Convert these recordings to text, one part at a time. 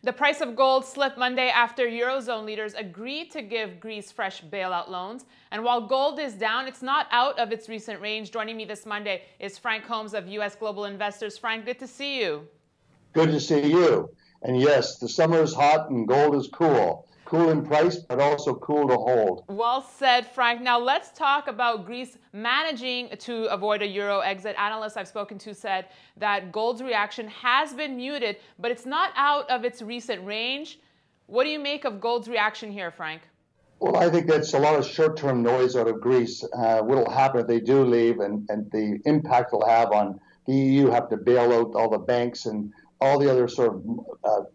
The price of gold slipped Monday after Eurozone leaders agreed to give Greece fresh bailout loans. And while gold is down, it's not out of its recent range. Joining me this Monday is Frank Holmes of U.S. Global Investors. Frank, good to see you. Good to see you. And yes, the summer is hot and gold is cool. Cool in price, but also cool to hold. Well said, Frank. Now let's talk about Greece managing to avoid a euro exit. Analysts I've spoken to said that gold's reaction has been muted, but it's not out of its recent range. What do you make of gold's reaction here, Frank? Well, I think that's a lot of short-term noise out of Greece. What will happen if they do leave and the impact it'll have on the EU have to bail out all the banks and all the other sort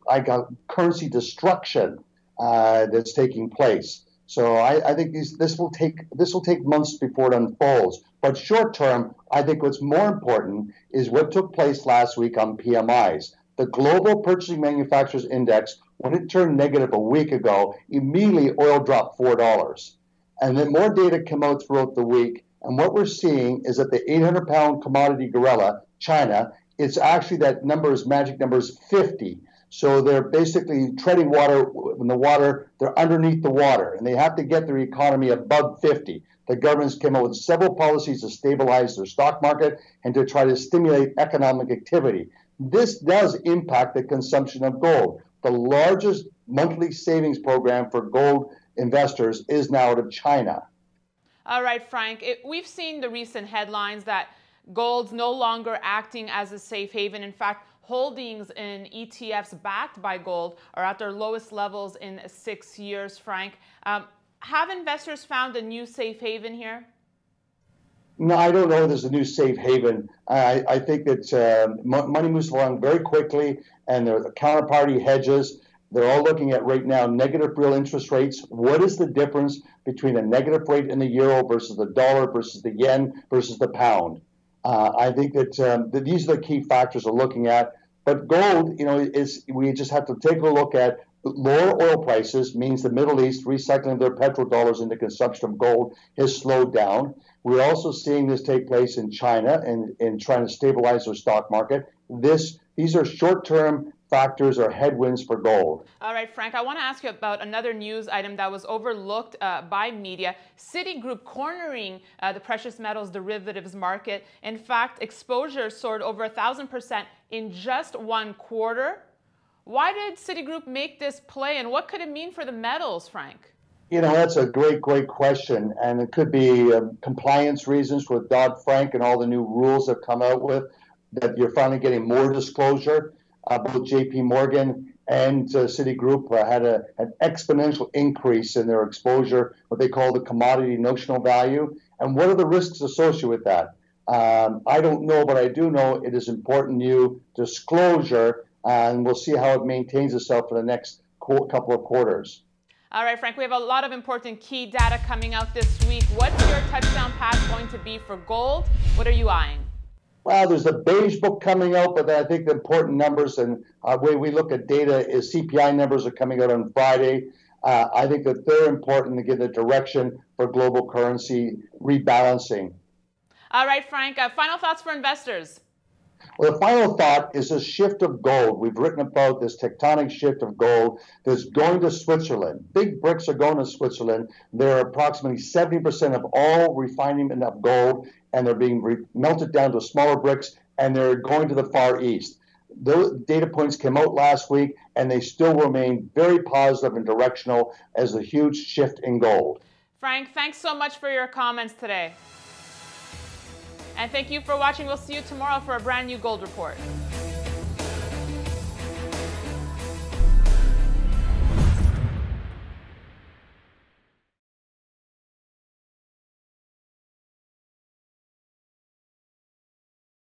of currency destruction that's taking place. So I think this will take months before it unfolds. But short term, I think what's more important is what took place last week on PMIs. The Global Purchasing Manufacturers Index, when it turned negative a week ago, immediately oil dropped $4. And then more data came out throughout the week. And what we're seeing is that the 800-pound commodity gorilla, China, it's actually that number is magic number is 50. So they're basically treading water in the water, they're underneath the water, and they have to get their economy above 50. The governments came out with several policies to stabilize their stock market and to try to stimulate economic activity. This does impact the consumption of gold. The largest monthly savings program for gold investors is now out of China. All right, Frank, we've seen the recent headlines that gold's no longer acting as a safe haven. In fact, holdings in ETFs backed by gold are at their lowest levels in 6 years, Frank. Have investors found a new safe haven here? No, I don't know there's a new safe haven. I think that money moves along very quickly, and the counterparty hedges. They're all looking at right now negative real interest rates. What is the difference between a negative rate in the euro versus the dollar versus the yen versus the pound? I think that these are the key factors we're looking at. But gold, we just have to take a look at lower oil prices means the Middle East recycling their petrodollars into consumption of gold has slowed down. We're also seeing this take place in China and trying to stabilize their stock market. These are short-term factors or headwinds for gold. All right, Frank, I want to ask you about another news item that was overlooked by media. Citigroup cornering the precious metals derivatives market. In fact, exposure soared over 1,000% in just 1 quarter. Why did Citigroup make this play, and what could it mean for the metals, Frank? That's a great question, and it could be compliance reasons with Dodd-Frank and all the new rules that come out with, that you're finally getting more disclosure. Both J.P. Morgan and Citigroup had an exponential increase in their exposure, what they call the commodity notional value. And what are the risks associated with that? I don't know, but I do know it is important new disclosure, and we'll see how it maintains itself for the next couple of quarters. All right, Frank, we have a lot of important key data coming out this week. What's your touchdown pass going to be for gold? What are you eyeing? Well, there's a beige book coming out, but I think the important numbers and the way we look at data is CPI numbers are coming out on Friday. I think that they're important to give the direction for global currency rebalancing. All right, Frank, final thoughts for investors. Well, the final thought is a shift of gold. We've written about this tectonic shift of gold that's going to Switzerland. Big bricks are going to Switzerland. They're approximately 70% of all refinement of gold, and they're being melted down to smaller bricks, and they're going to the Far East. Those data points came out last week, and they still remain very positive and directional as a huge shift in gold. Frank, thanks so much for your comments today. And thank you for watching. We'll see you tomorrow for a brand new gold report.